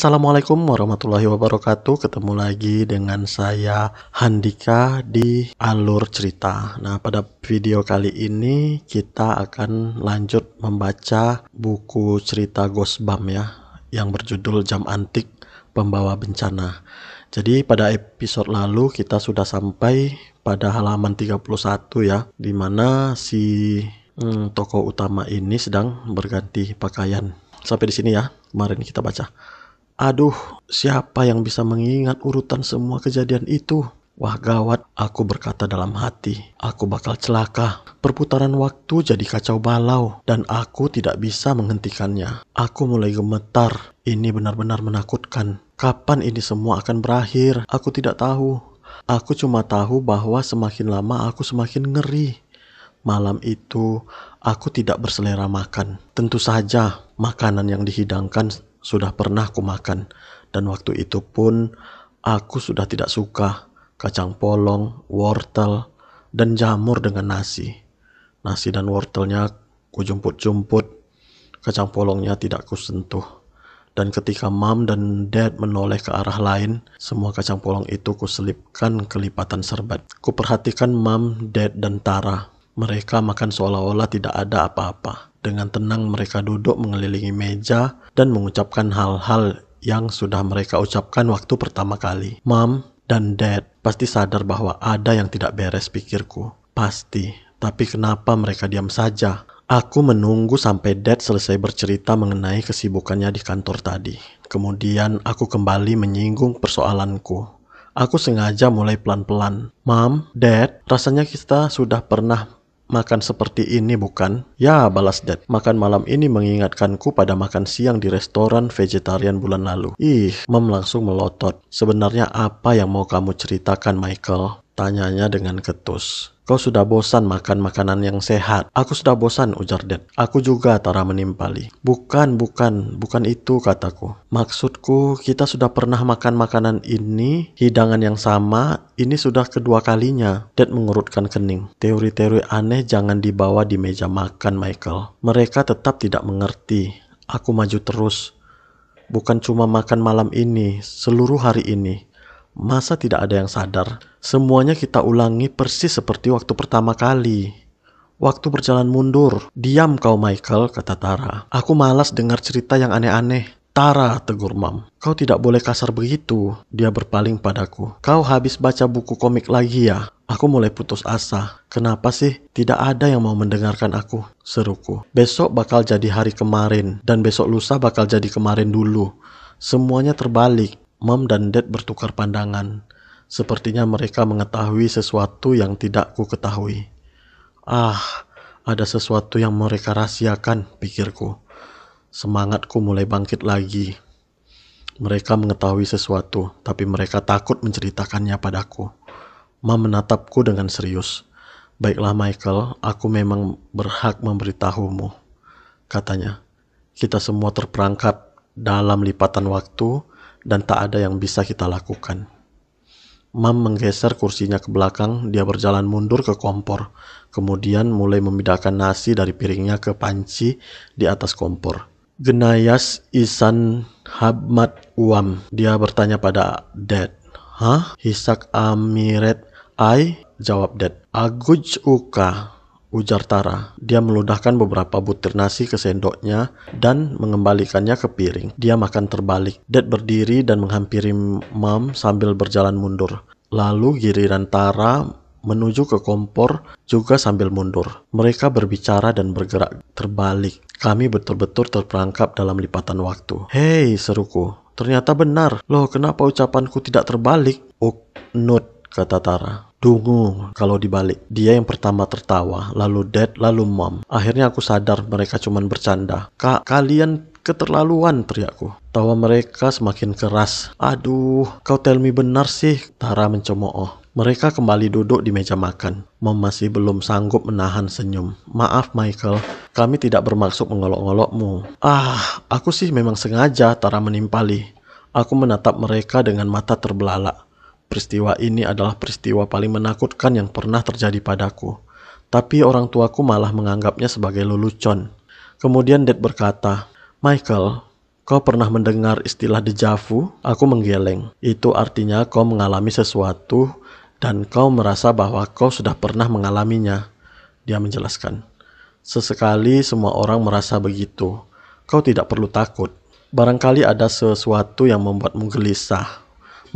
Assalamualaikum warahmatullahi wabarakatuh. Ketemu lagi dengan saya Handika di Alur Cerita. Nah, pada video kali ini kita akan lanjut membaca buku cerita Ghostbump ya, yang berjudul Jam Antik Pembawa Bencana. Jadi pada episode lalu kita sudah sampai pada halaman 31 ya, di mana si tokoh utama ini sedang berganti pakaian. Sampai di sini ya, kemarin kita baca. Aduh, siapa yang bisa mengingat urutan semua kejadian itu? Wah gawat, aku berkata dalam hati. Aku bakal celaka. Perputaran waktu jadi kacau balau dan aku tidak bisa menghentikannya. Aku mulai gemetar. Ini benar-benar menakutkan. Kapan ini semua akan berakhir? Aku tidak tahu. Aku cuma tahu bahwa semakin lama aku semakin ngeri. Malam itu, aku tidak berselera makan. Tentu saja, makanan yang dihidangkan sudah pernah ku makan, dan waktu itu pun aku sudah tidak suka kacang polong, wortel, dan jamur dengan nasi. Nasi dan wortelnya ku jumput-jumput, kacang polongnya tidak ku sentuh. Dan ketika Mom dan Dad menoleh ke arah lain, semua kacang polong itu ku selipkan ke lipatan serbet. Ku perhatikan Mom, Dad, dan Tara. Mereka makan seolah-olah tidak ada apa-apa. Dengan tenang mereka duduk mengelilingi meja dan mengucapkan hal-hal yang sudah mereka ucapkan waktu pertama kali. Mom dan Dad pasti sadar bahwa ada yang tidak beres, pikirku. Pasti, tapi kenapa mereka diam saja? Aku menunggu sampai Dad selesai bercerita mengenai kesibukannya di kantor tadi. Kemudian aku kembali menyinggung persoalanku. Aku sengaja mulai pelan-pelan. Mom, Dad, rasanya kita sudah pernah makan seperti ini bukan? Ya, balas Dad. Makan malam ini mengingatkanku pada makan siang di restoran vegetarian bulan lalu. Ih, Mom langsung melotot. Sebenarnya apa yang mau kamu ceritakan, Michael? Tanyanya dengan ketus. Kau sudah bosan makan makanan yang sehat? Aku sudah bosan, ujar Dad. Aku juga, Tara menimpali. Bukan itu, kataku. Maksudku, kita sudah pernah makan makanan ini, hidangan yang sama, ini sudah kedua kalinya. Dad mengurutkan kening. Teori-teori aneh jangan dibawa di meja makan, Michael. Mereka tetap tidak mengerti. Aku maju terus. Bukan cuma makan malam ini, seluruh hari ini. Masa tidak ada yang sadar? Semuanya kita ulangi persis seperti waktu pertama kali. Waktu berjalan mundur. Diam kau, Michael, kata Tara. Aku malas dengar cerita yang aneh-aneh. Tara, tegur Mom. Kau tidak boleh kasar begitu. Dia berpaling padaku. Kau habis baca buku komik lagi ya? Aku mulai putus asa. Kenapa sih tidak ada yang mau mendengarkan aku? Seruku. Besok bakal jadi hari kemarin. Dan besok lusa bakal jadi kemarin dulu. Semuanya terbalik. Mom dan Dad bertukar pandangan. Sepertinya mereka mengetahui sesuatu yang tidak ku ketahui. Ada sesuatu yang mereka rahasiakan, pikirku. Semangatku mulai bangkit lagi. Mereka mengetahui sesuatu, tapi mereka takut menceritakannya padaku. Mom menatapku dengan serius. Baiklah Michael, aku memang berhak memberitahumu, katanya. Kita semua terperangkap dalam lipatan waktu, dan tak ada yang bisa kita lakukan. Mom menggeser kursinya ke belakang, dia berjalan mundur ke kompor, kemudian mulai memindahkan nasi dari piringnya ke panci di atas kompor. Genayas Isan Habmat Uam, dia bertanya pada Dad. Hah? Hisak Amiret Ai? Jawab Dad. Aguj Uka, ujar Tara. Dia meludahkan beberapa butir nasi ke sendoknya dan mengembalikannya ke piring. Dia makan terbalik. Dad berdiri dan menghampiri Mom sambil berjalan mundur. Lalu giliran Tara menuju ke kompor juga sambil mundur. Mereka berbicara dan bergerak terbalik. Kami betul-betul terperangkap dalam lipatan waktu. Hei, seruku. Ternyata benar. Loh, kenapa ucapanku tidak terbalik? Uknut, kata Tara. Dungu kalau dibalik. Dia yang pertama tertawa, lalu Dad, lalu Mom. Akhirnya aku sadar mereka cuma bercanda. Kak, kalian keterlaluan, teriakku. Tawa mereka semakin keras. Aduh, kau tell me benar sih, Tara mencemooh. Mereka kembali duduk di meja makan. Mom masih belum sanggup menahan senyum. Maaf Michael, kami tidak bermaksud mengolok-olokmu. Aku sih memang sengaja, Tara menimpali. Aku menatap mereka dengan mata terbelalak. Peristiwa ini adalah peristiwa paling menakutkan yang pernah terjadi padaku. Tapi orang tuaku malah menganggapnya sebagai lelucon. Kemudian Dad berkata, Michael, Kau pernah mendengar istilah deja vu? Aku menggeleng. Itu artinya kau mengalami sesuatu dan kau merasa bahwa kau sudah pernah mengalaminya. Dia menjelaskan. Sesekali semua orang merasa begitu. Kau tidak perlu takut. Barangkali ada sesuatu yang membuatmu gelisah.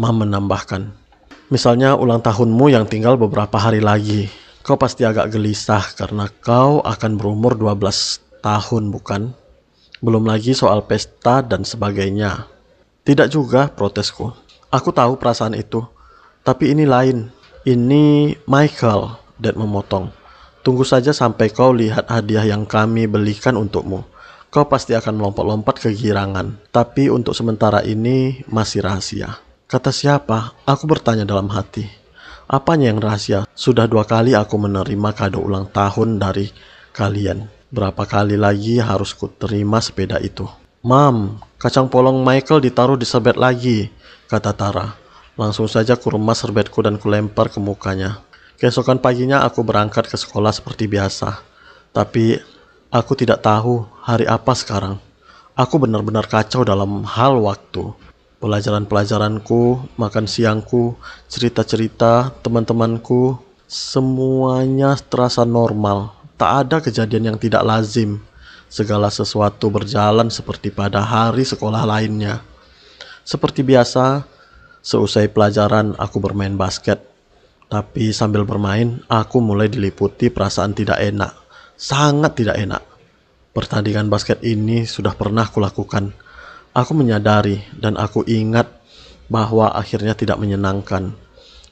Mam menambahkan. Misalnya ulang tahunmu yang tinggal beberapa hari lagi. Kau pasti agak gelisah karena kau akan berumur 12 tahun, bukan? Belum lagi soal pesta dan sebagainya. Tidak juga, protesku. Aku tahu perasaan itu. Tapi ini lain. Ini Michael, Dad memotong. Tunggu saja sampai kau lihat hadiah yang kami belikan untukmu. Kau pasti akan melompat-lompat kegirangan. Tapi untuk sementara ini masih rahasia. Kata siapa? Aku bertanya dalam hati. Apanya yang rahasia? Sudah 2 kali aku menerima kado ulang tahun dari kalian. Berapa kali lagi harus ku terima sepeda itu? Mam, kacang polong Michael ditaruh di serbet lagi, kata Tara. Langsung saja ku remas serbetku dan ku lempar ke mukanya. Keesokan paginya aku berangkat ke sekolah seperti biasa. Tapi aku tidak tahu hari apa sekarang. Aku benar-benar kacau dalam hal waktu. Pelajaran-pelajaranku, makan siangku, cerita-cerita teman-temanku, semuanya terasa normal. Tak ada kejadian yang tidak lazim. Segala sesuatu berjalan seperti pada hari sekolah lainnya. Seperti biasa, seusai pelajaran aku bermain basket. Tapi sambil bermain, aku mulai diliputi perasaan tidak enak. Sangat tidak enak. Pertandingan basket ini sudah pernah kulakukan. Aku menyadari dan aku ingat bahwa akhirnya tidak menyenangkan.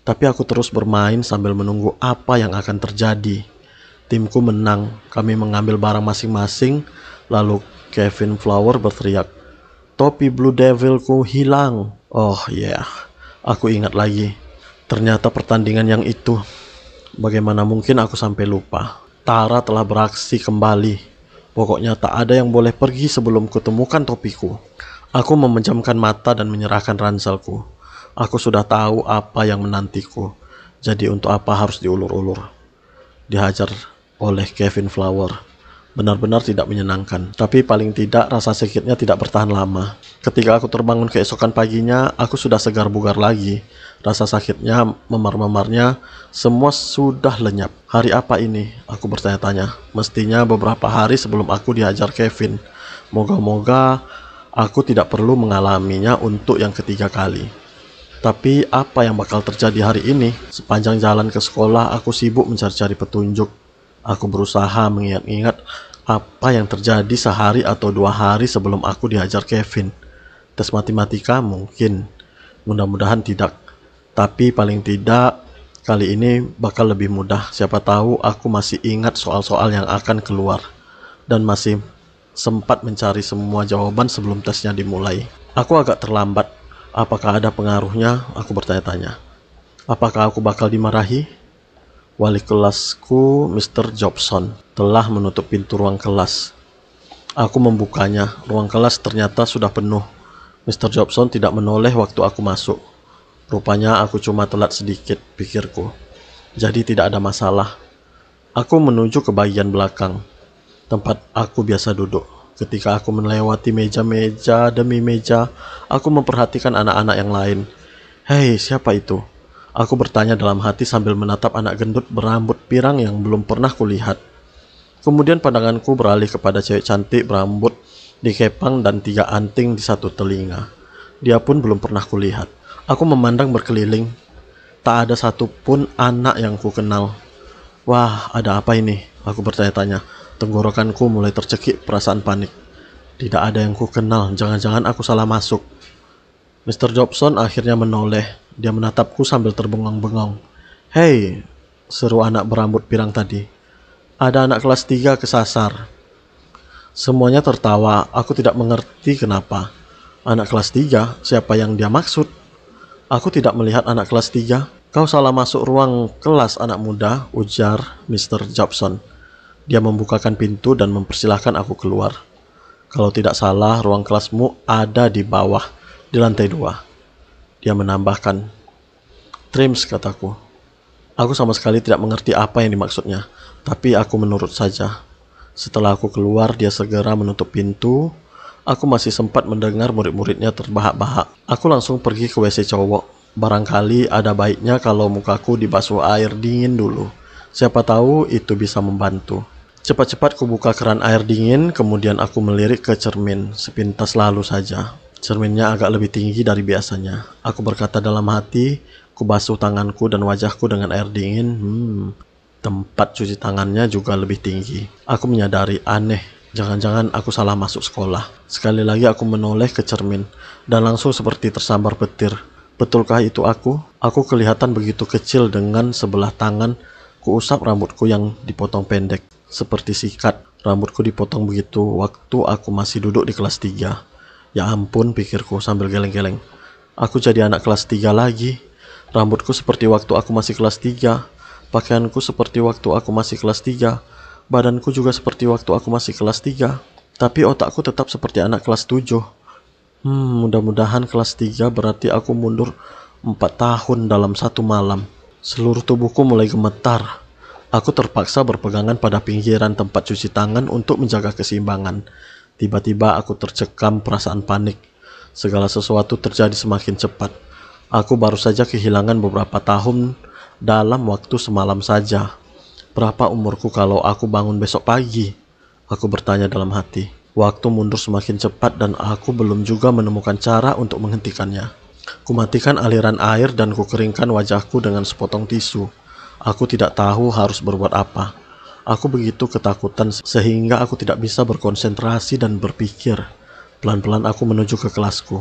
Tapi aku terus bermain sambil menunggu apa yang akan terjadi. Timku menang, kami mengambil barang masing-masing, lalu Kevin Flower berteriak, "Topi Blue Devilku hilang." Oh yeah, aku ingat lagi. Ternyata pertandingan yang itu. Bagaimana mungkin aku sampai lupa? Tara telah beraksi kembali. Pokoknya tak ada yang boleh pergi sebelum kutemukan topiku. Aku memejamkan mata dan menyerahkan ranselku. Aku sudah tahu apa yang menantiku. Jadi untuk apa harus diulur-ulur? Dihajar oleh Kevin Flower. Benar-benar tidak menyenangkan. Tapi paling tidak rasa sakitnya tidak bertahan lama. Ketika aku terbangun keesokan paginya, aku sudah segar bugar lagi. Rasa sakitnya, memar-memarnya, semua sudah lenyap. Hari apa ini? Aku bertanya-tanya. Mestinya beberapa hari sebelum aku dihajar Kevin. Moga-moga aku tidak perlu mengalaminya untuk yang ketiga kali. Tapi apa yang bakal terjadi hari ini? Sepanjang jalan ke sekolah, aku sibuk mencari-cari petunjuk. Aku berusaha mengingat-ingat apa yang terjadi sehari atau 2 hari sebelum aku dihajar Kevin. Tes matematika mungkin. Mudah-mudahan tidak. Tapi paling tidak kali ini bakal lebih mudah. Siapa tahu aku masih ingat soal-soal yang akan keluar. Dan masih sempat mencari semua jawaban sebelum tesnya dimulai. Aku agak terlambat. Apakah ada pengaruhnya? Aku bertanya-tanya. Apakah aku bakal dimarahi? Wali kelasku, Mr. Jobson, telah menutup pintu ruang kelas. Aku membukanya. Ruang kelas ternyata sudah penuh. Mr. Jobson tidak menoleh waktu aku masuk. Rupanya aku cuma telat sedikit, pikirku. Jadi tidak ada masalah. Aku menuju ke bagian belakang, tempat aku biasa duduk. Ketika aku melewati meja-meja demi meja, aku memperhatikan anak-anak yang lain. Hei, siapa itu? Aku bertanya dalam hati sambil menatap anak gendut berambut pirang yang belum pernah kulihat. Kemudian pandanganku beralih kepada cewek cantik berambut dikepang dan 3 anting di satu telinga. Dia pun belum pernah kulihat. Aku memandang berkeliling. Tak ada satupun anak yang ku kenal. Wah, ada apa ini? Aku bertanya-tanya. Tenggorokanku mulai tercekik perasaan panik. Tidak ada yang ku kenal. Jangan-jangan aku salah masuk. Mr. Jobson akhirnya menoleh. Dia menatapku sambil terbengong-bengong. Hei, seru anak berambut pirang tadi. Ada anak kelas 3 kesasar. Semuanya tertawa. Aku tidak mengerti kenapa. Anak kelas 3? Siapa yang dia maksud? Aku tidak melihat anak kelas 3. Kau salah masuk ruang kelas anak muda, ujar Mr. Jobson. Dia membukakan pintu dan mempersilahkan aku keluar. Kalau tidak salah, ruang kelasmu ada di bawah, di lantai 2. Dia menambahkan. Trims, kataku. Aku sama sekali tidak mengerti apa yang dimaksudnya, tapi aku menurut saja. Setelah aku keluar, dia segera menutup pintu. Aku masih sempat mendengar murid-muridnya terbahak-bahak. Aku langsung pergi ke WC cowok. Barangkali ada baiknya kalau mukaku dibasuh air dingin dulu. Siapa tahu itu bisa membantu. Cepat-cepat kubuka keran air dingin, kemudian aku melirik ke cermin, sepintas lalu saja. Cerminnya agak lebih tinggi dari biasanya. Aku berkata dalam hati, kubasuh tanganku dan wajahku dengan air dingin. Tempat cuci tangannya juga lebih tinggi. Aku menyadari aneh. Jangan-jangan aku salah masuk sekolah. Sekali lagi aku menoleh ke cermin, dan langsung seperti tersambar petir. Betulkah itu aku? Aku kelihatan begitu kecil dengan sebelah tangan kuusap rambutku yang dipotong pendek. Seperti sikat, rambutku dipotong begitu waktu aku masih duduk di kelas 3. Ya ampun, pikirku sambil geleng-geleng. Aku jadi anak kelas 3 lagi. Rambutku seperti waktu aku masih kelas 3. Pakaianku seperti waktu aku masih kelas 3. Badanku juga seperti waktu aku masih kelas 3. Tapi otakku tetap seperti anak kelas 7. Mudah-mudahan kelas 3 berarti aku mundur 4 tahun dalam satu malam. Seluruh tubuhku mulai gemetar. Aku terpaksa berpegangan pada pinggiran tempat cuci tangan untuk menjaga keseimbangan. Tiba-tiba aku tercekam perasaan panik. Segala sesuatu terjadi semakin cepat. Aku baru saja kehilangan beberapa tahun dalam waktu semalam saja. Berapa umurku kalau aku bangun besok pagi? Aku bertanya dalam hati. Waktu mundur semakin cepat dan aku belum juga menemukan cara untuk menghentikannya. Kumatikan aliran air dan kukeringkan wajahku dengan sepotong tisu. Aku tidak tahu harus berbuat apa. Aku begitu ketakutan sehingga aku tidak bisa berkonsentrasi dan berpikir. Pelan-pelan aku menuju ke kelasku.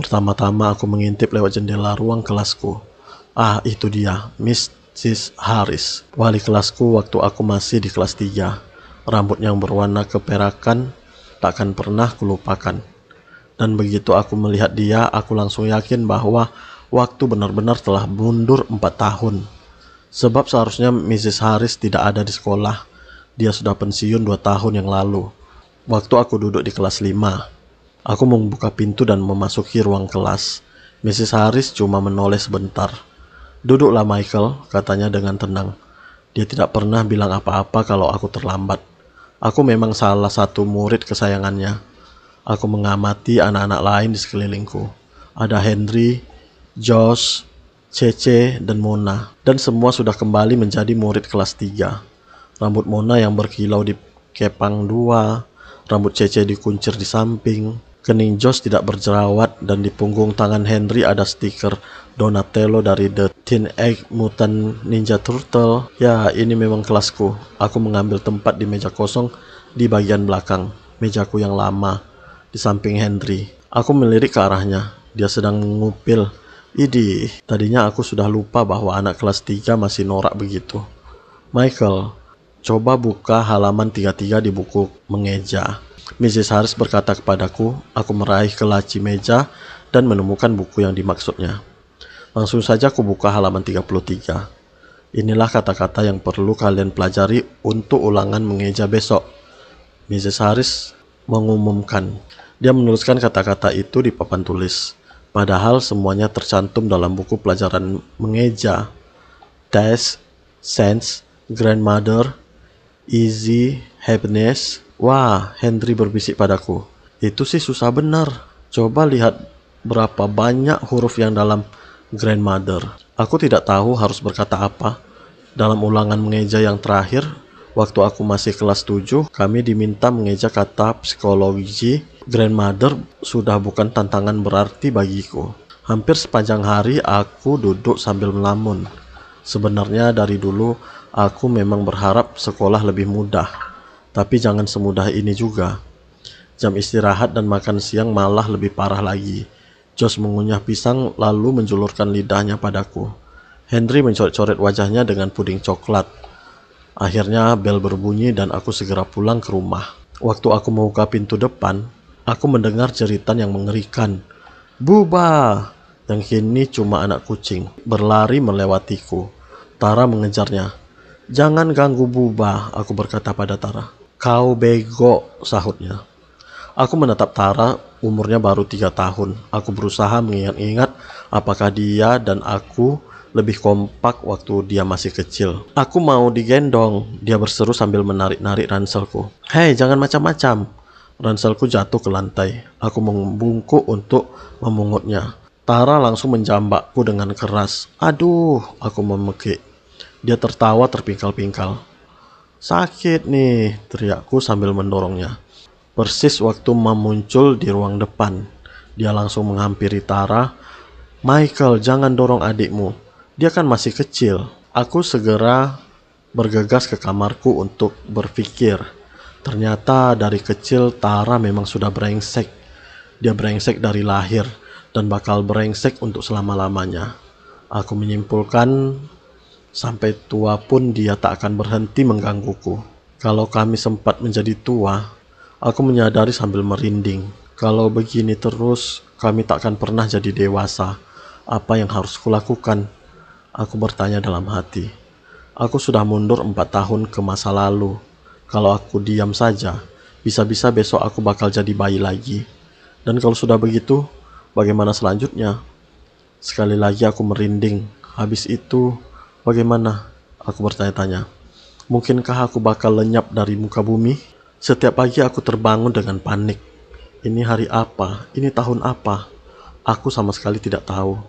Pertama-tama aku mengintip lewat jendela ruang kelasku. Itu dia, Mrs. Harris, wali kelasku waktu aku masih di kelas 3. Rambut yang berwarna keperakan takkan pernah kulupakan. Dan begitu aku melihat dia, aku langsung yakin bahwa waktu benar-benar telah mundur 4 tahun. Sebab seharusnya Mrs. Harris tidak ada di sekolah. Dia sudah pensiun 2 tahun yang lalu. Waktu aku duduk di kelas 5, aku membuka pintu dan memasuki ruang kelas. Mrs. Harris cuma menoleh sebentar. "Duduklah Michael," katanya dengan tenang. Dia tidak pernah bilang apa-apa kalau aku terlambat. Aku memang salah satu murid kesayangannya. Aku mengamati anak-anak lain di sekelilingku. Ada Henry, Josh, Cece, dan Mona. Dan semua sudah kembali menjadi murid kelas 3. Rambut Mona yang berkilau dikepang 2, rambut Cece dikuncir di samping, kening Josh tidak berjerawat, dan di punggung tangan Henry ada stiker Donatello dari The Teenage Mutant Ninja Turtle. Ya, ini memang kelasku. Aku mengambil tempat di meja kosong di bagian belakang, mejaku yang lama, di samping Henry. Aku melirik ke arahnya. Dia sedang mengupil. Idih, tadinya aku sudah lupa bahwa anak kelas 3 masih norak begitu. "Michael, coba buka halaman 33 di buku mengeja," Mrs. Harris berkata kepadaku. Aku meraih ke laci meja dan menemukan buku yang dimaksudnya. Langsung saja aku buka halaman 33. "Inilah kata-kata yang perlu kalian pelajari untuk ulangan mengeja besok," Mrs. Harris mengumumkan. Dia menuliskan kata-kata itu di papan tulis. Padahal semuanya tercantum dalam buku pelajaran mengeja. Task, sense, grandmother, easy, happiness. Wah, Henry berbisik padaku. Itu sih susah benar. Coba lihat berapa banyak huruf yang dalam grandmother. Aku tidak tahu harus berkata apa. Dalam ulangan mengeja yang terakhir, waktu aku masih kelas 7, kami diminta mengeja kata psikologi. Grandmother sudah bukan tantangan berarti bagiku. Hampir sepanjang hari aku duduk sambil melamun. Sebenarnya dari dulu aku memang berharap sekolah lebih mudah. Tapi jangan semudah ini juga. Jam istirahat dan makan siang malah lebih parah lagi. Josh mengunyah pisang lalu menjulurkan lidahnya padaku. Henry mencoret-coret wajahnya dengan puding coklat. Akhirnya bel berbunyi dan aku segera pulang ke rumah. Waktu aku membuka pintu depan, aku mendengar jeritan yang mengerikan. "Buba!" Yang kini cuma anak kucing berlari melewatiku. Tara mengejarnya. "Jangan ganggu Buba," aku berkata pada Tara. "Kau bego," sahutnya. Aku menatap Tara, umurnya baru 3 tahun. Aku berusaha mengingat-ingat apakah dia dan aku lebih kompak waktu dia masih kecil. "Aku mau digendong," dia berseru sambil menarik-narik ranselku. "Hei, jangan macam-macam." Ranselku jatuh ke lantai. Aku membungkuk untuk memungutnya. Tara langsung menjambakku dengan keras. Aduh, aku memekik. Dia tertawa terpingkal-pingkal. Sakit nih, teriakku sambil mendorongnya. Persis waktu Mam muncul di ruang depan. Dia langsung menghampiri Tara. Michael, jangan dorong adikmu. Dia kan masih kecil. Aku segera bergegas ke kamarku untuk berpikir. Ternyata dari kecil Tara memang sudah brengsek. Dia brengsek dari lahir dan bakal brengsek untuk selama-lamanya. Aku menyimpulkan sampai tua pun dia tak akan berhenti menggangguku. Kalau kami sempat menjadi tua, aku menyadari sambil merinding. Kalau begini terus, kami tak akan pernah jadi dewasa. Apa yang harus kulakukan? Aku bertanya dalam hati. Aku sudah mundur 4 tahun ke masa lalu. Kalau aku diam saja, bisa-bisa besok aku bakal jadi bayi lagi. Dan kalau sudah begitu, bagaimana selanjutnya? Sekali lagi aku merinding. Habis itu, bagaimana? Aku bertanya-tanya. Mungkinkah aku bakal lenyap dari muka bumi? Setiap pagi aku terbangun dengan panik. Ini hari apa? Ini tahun apa? Aku sama sekali tidak tahu.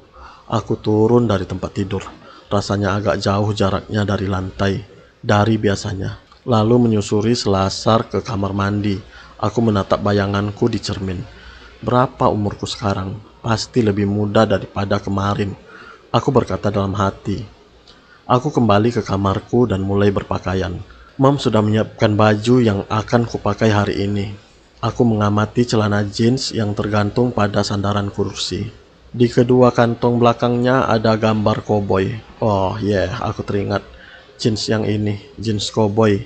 Aku turun dari tempat tidur. Rasanya agak jauh jaraknya dari lantai, dari biasanya. Lalu menyusuri selasar ke kamar mandi. Aku menatap bayanganku di cermin. Berapa umurku sekarang? Pasti lebih muda daripada kemarin. Aku berkata dalam hati. Aku kembali ke kamarku dan mulai berpakaian. Mom sudah menyiapkan baju yang akan kupakai hari ini. Aku mengamati celana jeans yang tergantung pada sandaran kursi. Di kedua kantong belakangnya ada gambar koboi. Oh aku teringat. Jeans yang ini, jeans koboi.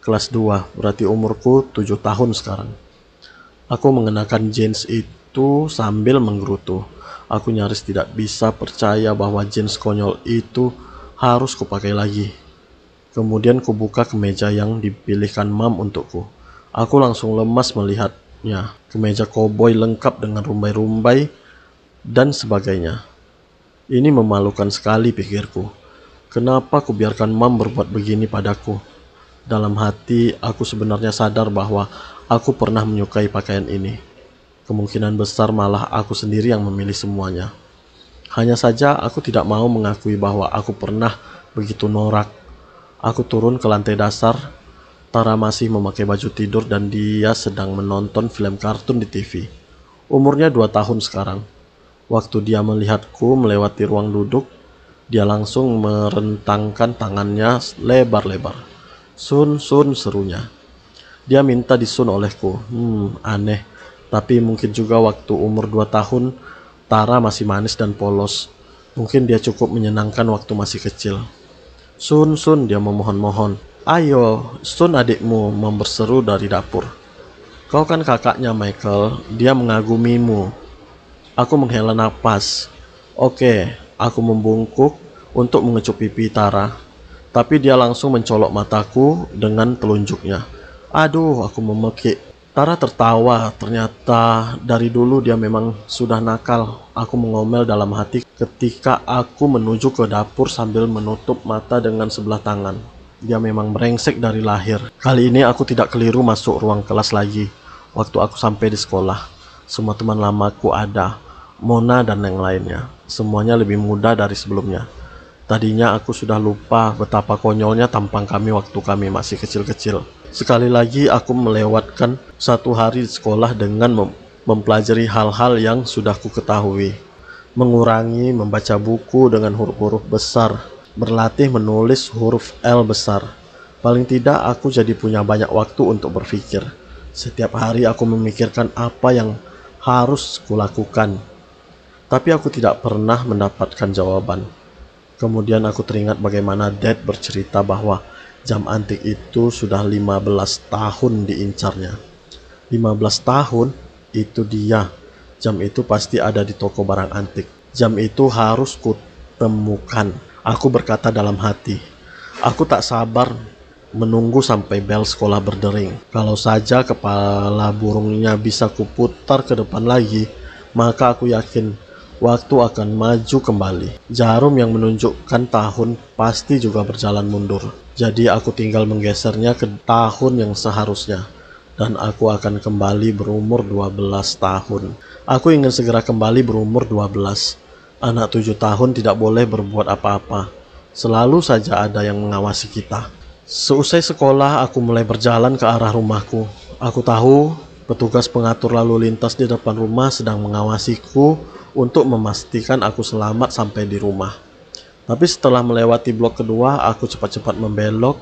Kelas 2, berarti umurku 7 tahun sekarang. Aku mengenakan jeans itu sambil menggerutu. Aku nyaris tidak bisa percaya bahwa jeans konyol itu harus kupakai lagi. Kemudian kubuka kemeja yang dipilihkan Mam untukku. Aku langsung lemas melihatnya. Kemeja koboi lengkap dengan rumbai-rumbai dan sebagainya. Ini memalukan sekali, pikirku. Kenapa kubiarkan Mam berbuat begini padaku? Dalam hati, aku sebenarnya sadar bahwa aku pernah menyukai pakaian ini. Kemungkinan besar malah aku sendiri yang memilih semuanya. Hanya saja aku tidak mau mengakui bahwa aku pernah begitu norak. Aku turun ke lantai dasar. Tara masih memakai baju tidur dan dia sedang menonton film kartun di TV. Umurnya 2 tahun sekarang. Waktu dia melihatku melewati ruang duduk, dia langsung merentangkan tangannya lebar-lebar. Sun, Sun, serunya. Dia minta disun olehku. Aneh. Tapi mungkin juga waktu umur 2 tahun, Tara masih manis dan polos. Mungkin dia cukup menyenangkan waktu masih kecil. Sun, Sun, dia memohon-mohon. Ayo, Sun adikmu, berseru dari dapur. Kau kan kakaknya Michael, dia mengagumimu. Aku menghela napas. Oke, aku membungkuk untuk mengecup pipi Tara. Tapi dia langsung mencolok mataku dengan telunjuknya. Aduh, aku memekik. Tara tertawa. Ternyata dari dulu dia memang sudah nakal. Aku mengomel dalam hati ketika aku menuju ke dapur sambil menutup mata dengan sebelah tangan. Dia memang brengsek dari lahir. Kali ini aku tidak keliru masuk ruang kelas lagi. Waktu aku sampai di sekolah, semua teman lamaku ada. Mona dan yang lainnya. Semuanya lebih muda dari sebelumnya. Tadinya aku sudah lupa betapa konyolnya tampang kami waktu kami masih kecil-kecil. Sekali lagi aku melewatkan satu hari di sekolah dengan mempelajari hal-hal yang sudah ku ketahui. Mengurangi membaca buku dengan huruf-huruf besar. Berlatih menulis huruf L besar. Paling tidak aku jadi punya banyak waktu untuk berpikir. Setiap hari aku memikirkan apa yang harus kulakukan. Tapi aku tidak pernah mendapatkan jawaban. Kemudian aku teringat bagaimana Dad bercerita bahwa jam antik itu sudah 15 tahun diincarnya. 15 tahun? Itu dia. Jam itu pasti ada di toko barang antik. Jam itu harus kutemukan. Aku berkata dalam hati. Aku tak sabar menunggu sampai bel sekolah berdering. Kalau saja kepala burungnya bisa kuputar ke depan lagi, maka aku yakin waktu akan maju kembali. Jarum yang menunjukkan tahun pasti juga berjalan mundur. Jadi aku tinggal menggesernya ke tahun yang seharusnya. dan aku akan kembali berumur 12 tahun. Aku ingin segera kembali berumur 12. Anak 7 tahun tidak boleh berbuat apa-apa. Selalu saja ada yang mengawasi kita. Seusai sekolah, aku mulai berjalan ke arah rumahku. Aku tahu petugas pengatur lalu lintas di depan rumah sedang mengawasiku untuk memastikan aku selamat sampai di rumah. Tapi setelah melewati blok kedua, aku cepat-cepat membelok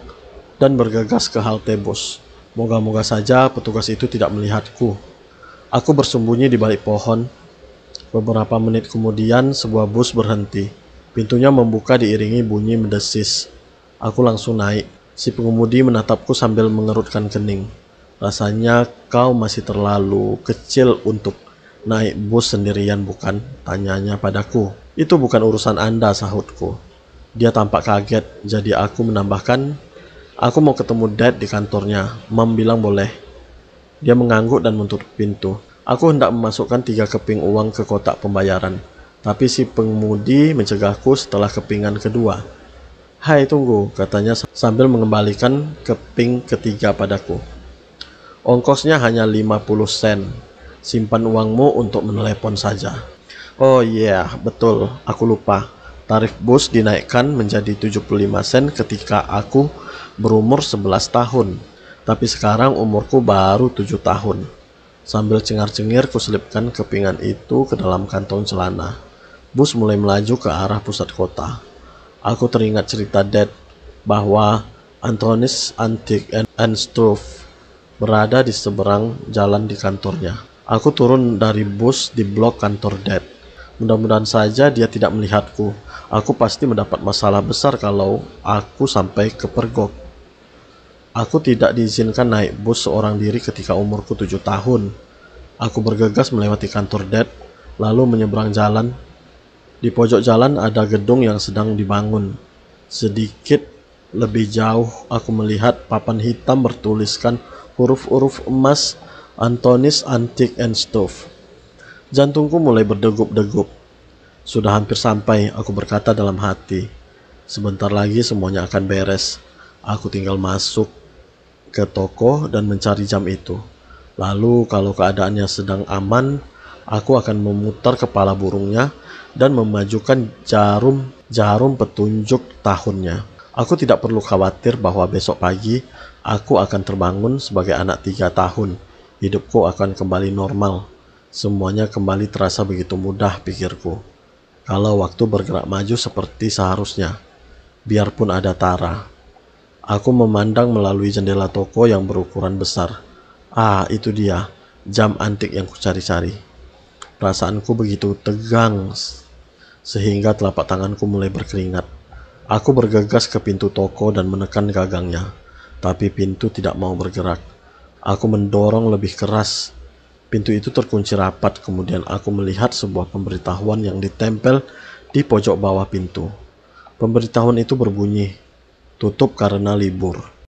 dan bergegas ke halte bus. Moga-moga saja petugas itu tidak melihatku. Aku bersembunyi di balik pohon. Beberapa menit kemudian, sebuah bus berhenti. Pintunya membuka diiringi bunyi mendesis. Aku langsung naik. Si pengemudi menatapku sambil mengerutkan kening. Rasanya kau masih terlalu kecil untuk naik bus sendirian, bukan? Tanyanya padaku. Itu bukan urusan Anda, sahutku. Dia tampak kaget, jadi aku menambahkan, aku mau ketemu Dad di kantornya. Mam bilang boleh. Dia mengangguk dan menutup pintu. Aku hendak memasukkan 3 keping uang ke kotak pembayaran, tapi si pengemudi mencegahku setelah kepingan kedua. Hai, tunggu, katanya sambil mengembalikan keping ketiga padaku. Ongkosnya hanya 50 sen. Simpan uangmu untuk menelepon saja. Oh iya, betul, aku lupa. Tarif bus dinaikkan menjadi 75 sen ketika aku berumur 11 tahun. Tapi sekarang umurku baru 7 tahun. Sambil cengar-cengir kuselipkan kepingan itu ke dalam kantong celana. Bus mulai melaju ke arah pusat kota. Aku teringat cerita Dad bahwa Anthony's Antique and Stuff berada di seberang jalan di kantornya. Aku turun dari bus di blok kantor Dad. Mudah-mudahan saja dia tidak melihatku. Aku pasti mendapat masalah besar kalau aku sampai kepergok. Aku tidak diizinkan naik bus seorang diri ketika umurku 7 tahun. Aku bergegas melewati kantor Dad, lalu menyeberang jalan. Di pojok jalan ada gedung yang sedang dibangun. Sedikit lebih jauh, aku melihat papan hitam bertuliskan huruf-huruf emas Anthony's Antique and Stuff. Jantungku mulai berdegup-degup. Sudah hampir sampai, aku berkata dalam hati. Sebentar lagi semuanya akan beres. Aku tinggal masuk ke toko dan mencari jam itu. Lalu kalau keadaannya sedang aman, aku akan memutar kepala burungnya dan memajukan jarum petunjuk tahunnya. Aku tidak perlu khawatir bahwa besok pagi aku akan terbangun sebagai anak 3 tahun. Hidupku akan kembali normal. Semuanya kembali terasa begitu mudah, pikirku. Kalau waktu bergerak maju seperti seharusnya, biarpun ada Tara. Aku memandang melalui jendela toko yang berukuran besar. Ah, itu dia, jam antik yang kucari-cari. Perasaanku begitu tegang, sehingga telapak tanganku mulai berkeringat. Aku bergegas ke pintu toko dan menekan gagangnya, tapi pintu tidak mau bergerak. Aku mendorong lebih keras. Pintu itu terkunci rapat, kemudian aku melihat sebuah pemberitahuan yang ditempel di pojok bawah pintu. Pemberitahuan itu berbunyi, tutup karena libur.